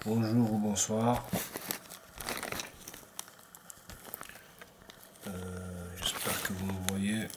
Bonjour ou bonsoir. J'espère que vous me voyez.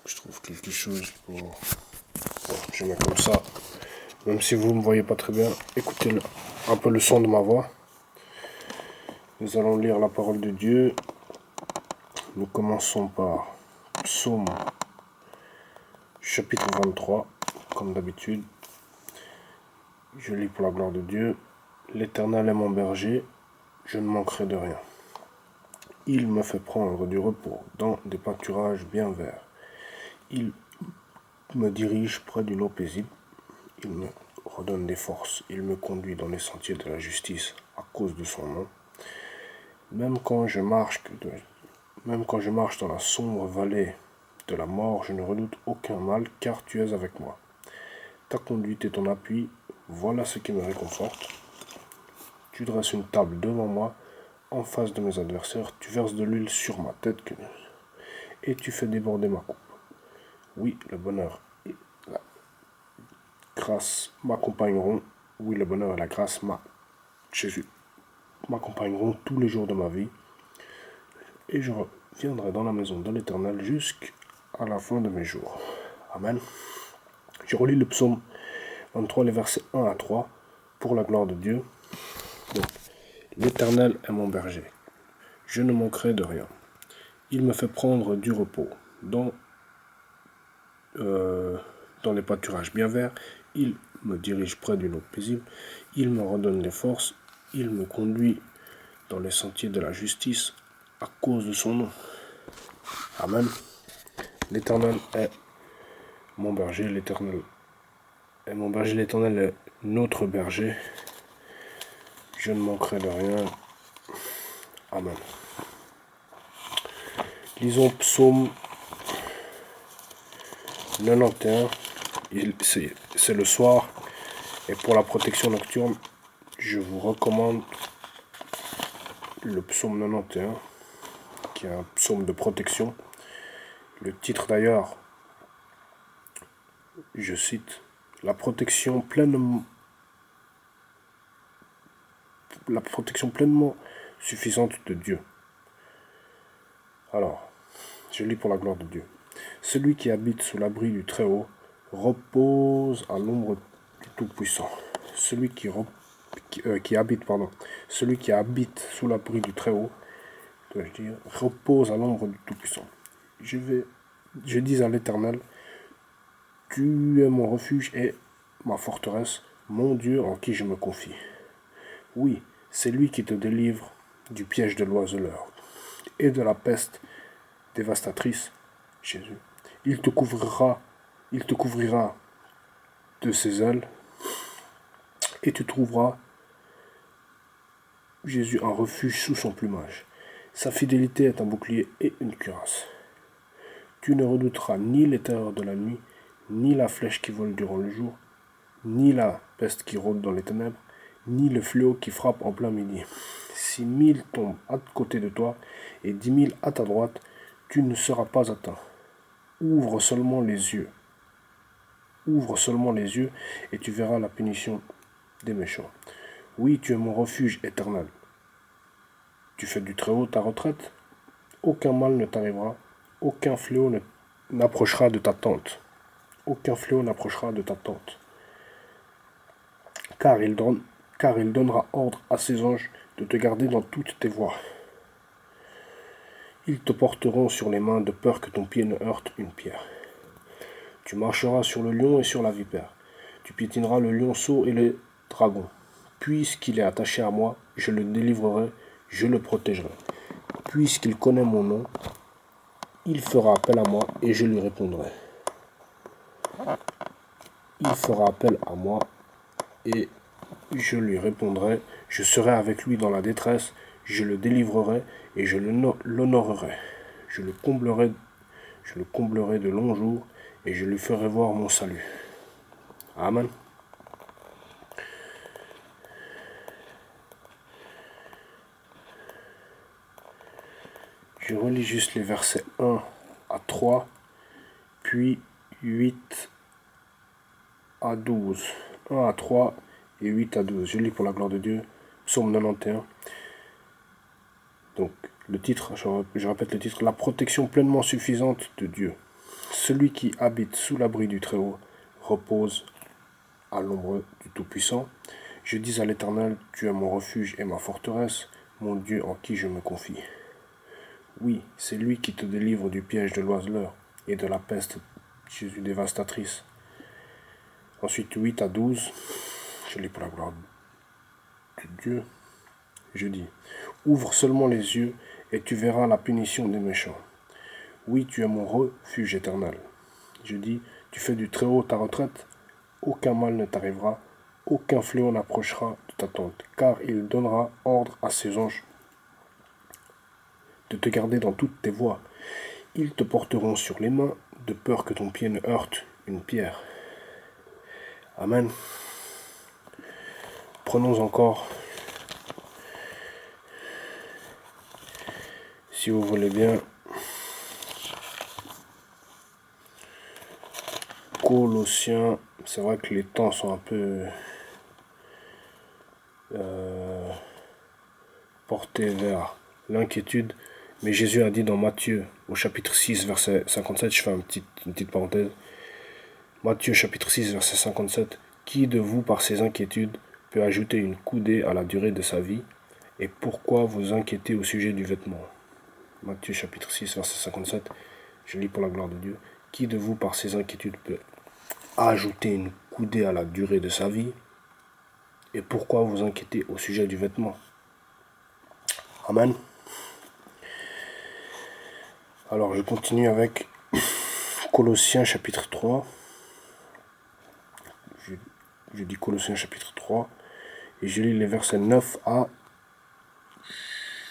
Je trouve quelque chose pour... Bon, je mets comme ça. Même si vous ne me voyez pas très bien, écoutez un peu le son de ma voix. Nous allons lire la parole de Dieu. Nous commençons par Psaume chapitre 23, comme d'habitude. Je lis pour la gloire de Dieu. L'Éternel est mon berger, je ne manquerai de rien. Il me fait prendre du repos dans des pâturages bien verts. Il me dirige près d'une eau paisible. Il me redonne des forces. Il me conduit dans les sentiers de la justice à cause de son nom. Même quand je marche dans la sombre vallée de la mort, je ne redoute aucun mal, car tu es avec moi. Ta conduite et ton appui, voilà ce qui me réconforte. Tu dresses une table devant moi, en face de mes adversaires. Tu verses de l'huile sur ma tête et tu fais déborder ma coupe. Oui, le bonheur et la grâce m'accompagneront. Oui, le bonheur et la grâce, Jésus, m'accompagneront tous les jours de ma vie. Et je reviendrai dans la maison de l'Éternel jusqu'à la fin de mes jours. Amen. Je relis le psaume 23, les versets 1 à 3, pour la gloire de Dieu. L'Éternel est mon berger. Je ne manquerai de rien. Il me fait prendre du repos dans les pâturages bien verts. Il me dirige près d'une eau paisible. Il me redonne des forces. Il me conduit dans les sentiers de la justice à cause de son nom. Amen. L'Éternel est mon berger. L'Éternel est mon berger. L'Éternel est notre berger. Je ne manquerai de rien. Amen. Lisons Psaume 91. C'est le soir. Et pour la protection nocturne, je vous recommande le psaume 91, qui est un psaume de protection. Le titre d'ailleurs, je cite, la protection pleinement suffisante de Dieu. Alors, je lis pour la gloire de Dieu. Celui qui habite sous l'abri du Très-Haut repose à l'ombre du Tout-Puissant. Celui qui habite sous l'abri du Très-Haut, dois-je dire, repose à l'ombre du Tout-Puissant. Je dis à l'Éternel, tu es mon refuge et ma forteresse, mon Dieu en qui je me confie. Oui, c'est lui qui te délivre du piège de l'oiseleur et de la peste dévastatrice, Jésus. Il te couvrira de ses ailes et tu trouveras, Jésus, un refuge sous son plumage. Sa fidélité est un bouclier et une cuirasse. Tu ne redouteras ni les terreurs de la nuit, ni la flèche qui vole durant le jour, ni la peste qui rôde dans les ténèbres, ni le fléau qui frappe en plein midi. Si 1000 tombent à côté de toi et 10 000 à ta droite, tu ne seras pas atteint. Ouvre seulement les yeux et tu verras la punition des méchants. Oui, tu es mon refuge éternel. Tu fais du Très-Haut ta retraite. Aucun mal ne t'arrivera, aucun fléau n'approchera de ta tente. Aucun fléau n'approchera de ta tente. Car il donnera ordre à ses anges de te garder dans toutes tes voies. Ils te porteront sur les mains de peur que ton pied ne heurte une pierre. Tu marcheras sur le lion et sur la vipère. Tu piétineras le lionceau et le dragon. Puisqu'il est attaché à moi, je le délivrerai, je le protégerai. Puisqu'il connaît mon nom, il fera appel à moi et je lui répondrai. Il fera appel à moi et je lui répondrai. Je serai avec lui dans la détresse, je le délivrerai et je l'honorerai. Je le comblerai de longs jours et je lui ferai voir mon salut. Amen. Je relis juste les versets 1 à 3, puis 8 à 12. 1 à 3 et 8 à 12. Je lis pour la gloire de Dieu. Psaume 91. Donc, le titre, je répète le titre, la protection pleinement suffisante de Dieu. Celui qui habite sous l'abri du Très-Haut repose à l'ombre du Tout-Puissant. Je dis à l'Éternel, tu es mon refuge et ma forteresse, mon Dieu en qui je me confie. Oui, c'est lui qui te délivre du piège de l'oiseleur et de la peste, Jésus dévastatrice. Ensuite, 8 à 12, je lis pour la gloire de Dieu. Je dis, ouvre seulement les yeux et tu verras la punition des méchants. Oui, tu es mon refuge éternel. Je dis, tu fais du Très-Haut ta retraite, aucun mal ne t'arrivera, aucun fléau n'approchera de ta tente, car il donnera ordre à ses anges de te garder dans toutes tes voies. Ils te porteront sur les mains, de peur que ton pied ne heurte une pierre. Amen. Prenons encore, si vous voulez bien, Colossiens. C'est vrai que les temps sont un peu portés vers l'inquiétude, mais Jésus a dit dans Matthieu, au chapitre 6, verset 57, je fais une petite parenthèse, Matthieu chapitre 6, verset 57, qui de vous, par ses inquiétudes, peut ajouter une coudée à la durée de sa vie, et pourquoi vous inquiétez au sujet du vêtement? Matthieu chapitre 6, verset 57, je lis pour la gloire de Dieu, qui de vous, par ses inquiétudes, peut ajouter une coudée à la durée de sa vie, et pourquoi vous inquiétez au sujet du vêtement? Amen. Alors je continue avec Colossiens chapitre 3. Je dis Colossiens chapitre 3 et je lis les versets 9 à...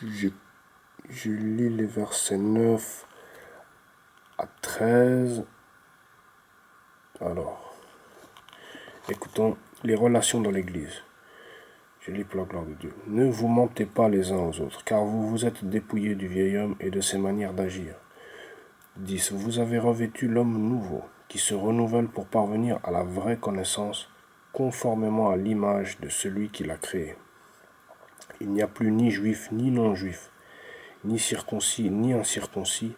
Je lis les versets 9 à 13. Alors, écoutons les relations dans l'Église. Je lis pour la gloire de Dieu. Ne vous mentez pas les uns aux autres, car vous vous êtes dépouillés du vieil homme et de ses manières d'agir. 10. Vous avez revêtu l'homme nouveau, qui se renouvelle pour parvenir à la vraie connaissance, conformément à l'image de celui qui l'a créé. Il n'y a plus ni juif ni non-juif, ni circoncis ni incirconcis,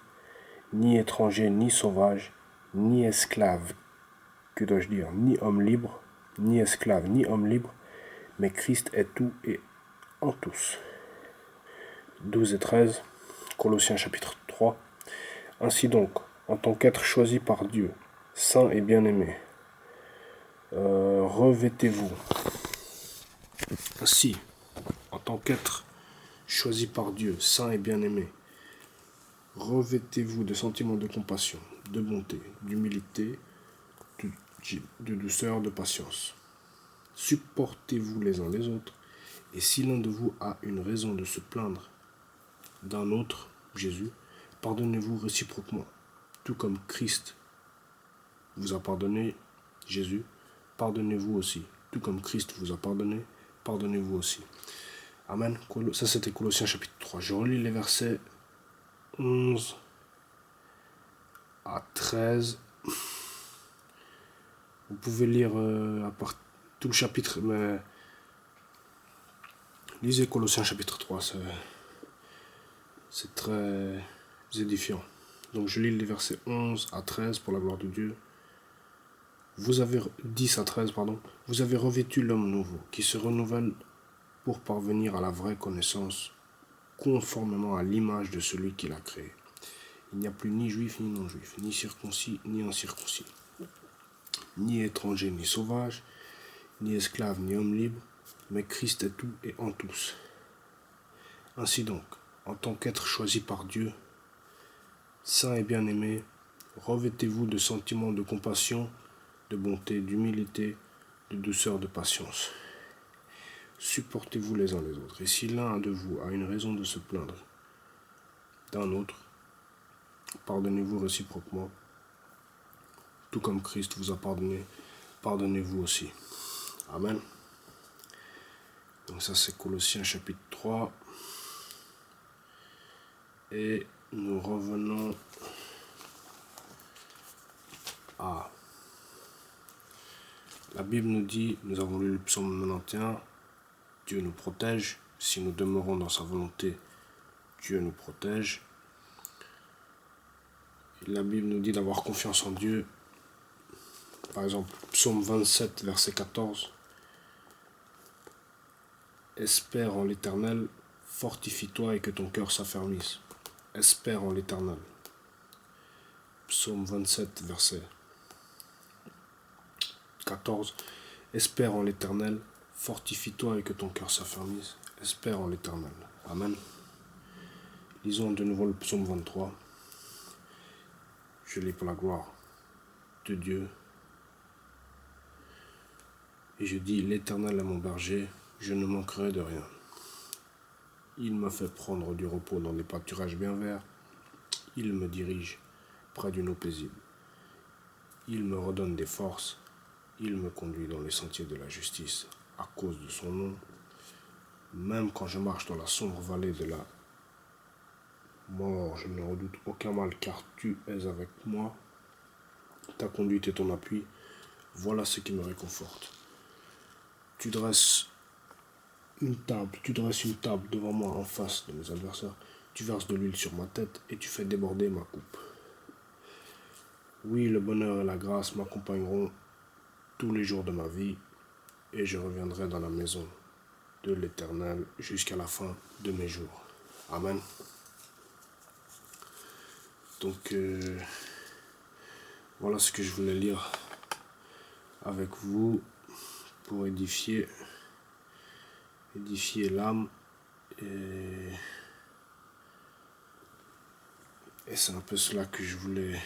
ni étranger ni sauvage, ni esclave, que dois-je dire, ni homme libre, ni esclave ni homme libre, mais Christ est tout et en tous. 12 et 13, Colossiens chapitre 3. Ainsi donc, en tant qu'être choisi par Dieu, saint et bien-aimé, revêtez-vous. Ainsi, en tant qu'être choisi par Dieu, saint et bien-aimé, revêtez-vous de sentiments de compassion, de bonté, d'humilité, de douceur, de patience. Supportez-vous les uns les autres, et si l'un de vous a une raison de se plaindre d'un autre, Jésus, pardonnez-vous réciproquement, tout comme Christ vous a pardonné, Jésus, pardonnez-vous aussi. Tout comme Christ vous a pardonné, pardonnez-vous aussi. Amen. Ça, c'était Colossiens chapitre 3. Je relis les versets 11 à 13. Vous pouvez lire tout le chapitre, mais lisez Colossiens chapitre 3. C'est très édifiant. Donc je lis les versets 11 à 13 pour la gloire de Dieu. 10 à 13, pardon. Vous avez revêtu l'homme nouveau, qui se renouvelle pour parvenir à la vraie connaissance, conformément à l'image de celui qui l'a créé. Il n'y a plus ni juif ni non-juif, ni circoncis ni incirconcis, ni étranger ni sauvage, ni esclave ni homme libre, mais Christ est tout et en tous. Ainsi donc, en tant qu'être choisi par Dieu, saint et bien-aimé, revêtez-vous de sentiments de compassion, de bonté, d'humilité, de douceur, de patience. Supportez-vous les uns les autres. Et si l'un de vous a une raison de se plaindre d'un autre, pardonnez-vous réciproquement. Tout comme Christ vous a pardonné, pardonnez-vous aussi. Amen. Donc ça c'est Colossiens chapitre 3. Et nous revenons à La Bible nous dit, nous avons lu le psaume 91, Dieu nous protège. Si nous demeurons dans sa volonté, Dieu nous protège. Et la Bible nous dit d'avoir confiance en Dieu. Par exemple, psaume 27, verset 14. Espère en l'Éternel, fortifie-toi et que ton cœur s'affermisse. Espère en l'Éternel. Psaume 27, verset 14. Espère en l'Éternel, fortifie-toi et que ton cœur s'affermisse. Espère en l'Éternel. Amen. Lisons de nouveau le psaume 23. Je lis pour la gloire de Dieu. Et je dis, l'Éternel est mon berger, je ne manquerai de rien. Il me fait prendre du repos dans des pâturages bien verts. Il me dirige près d'une eau paisible. Il me redonne des forces. Il me conduit dans les sentiers de la justice à cause de son nom. Même quand je marche dans la sombre vallée de la mort, je ne redoute aucun mal car tu es avec moi. Ta conduite et ton appui, voilà ce qui me réconforte. Tu dresses une table devant moi en face de mes adversaires. Tu verses de l'huile sur ma tête et tu fais déborder ma coupe. Oui, le bonheur et la grâce m'accompagneront tous les jours de ma vie et je reviendrai dans la maison de l'Éternel jusqu'à la fin de mes jours. Amen. Donc, voilà ce que je voulais lire avec vous pour édifier l'âme. Et c'est un peu cela que je voulais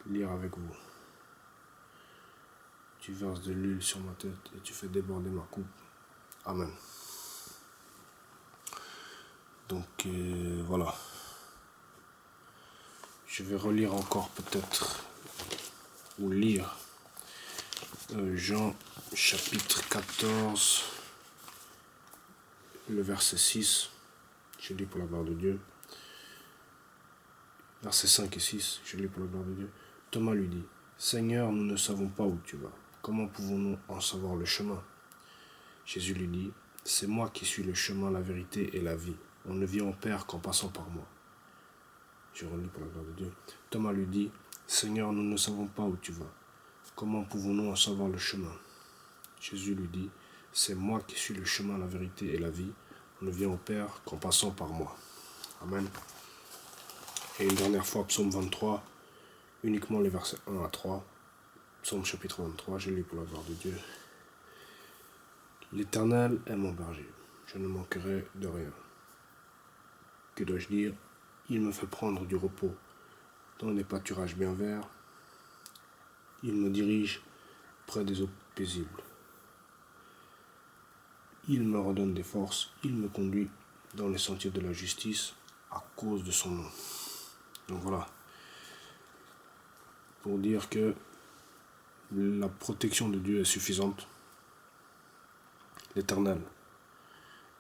lire avec vous. Tu verses de l'huile sur ma tête et tu fais déborder ma coupe. Amen. Donc voilà. Je vais relire encore peut-être, ou lire, Jean chapitre 14, le verset 6. Je lis pour la gloire de Dieu. Versets 5 et 6, je lis pour la gloire de Dieu. Thomas lui dit, Seigneur, nous ne savons pas où tu vas. Comment pouvons-nous en savoir le chemin? Jésus lui dit, c'est moi qui suis le chemin, la vérité et la vie. On ne vient au Père qu'en passant par moi. Je relis pour la gloire de Dieu. Thomas lui dit, Seigneur, nous ne savons pas où tu vas. Comment pouvons-nous en savoir le chemin? Jésus lui dit, c'est moi qui suis le chemin, la vérité et la vie. On ne vient au Père qu'en passant par moi. Amen. Et une dernière fois, psaume 23, uniquement les versets 1 à 3. Psaume chapitre 23, je lis pour la gloire de Dieu. L'Éternel est mon berger, je ne manquerai de rien. Que dois-je dire? Il me fait prendre du repos dans des pâturages bien verts. Il me dirige près des eaux paisibles. Il me redonne des forces, il me conduit dans les sentiers de la justice à cause de son nom. Donc voilà, pour dire que la protection de Dieu est suffisante. L'Éternel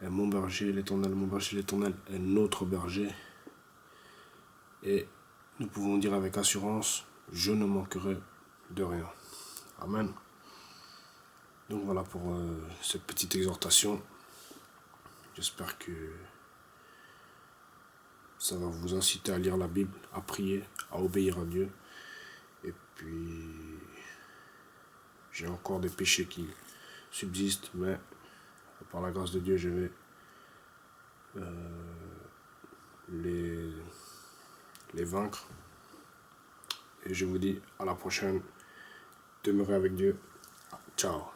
est mon berger, l'Éternel est mon berger, l'Éternel est notre berger. Et nous pouvons dire avec assurance, je ne manquerai de rien. Amen. Donc voilà pour cette petite exhortation. J'espère que ça va vous inciter à lire la Bible, à prier, à obéir à Dieu. Et puis, j'ai encore des péchés qui subsistent, mais par la grâce de Dieu, je vais les vaincre. Et je vous dis à la prochaine. Demeurez avec Dieu. Ciao.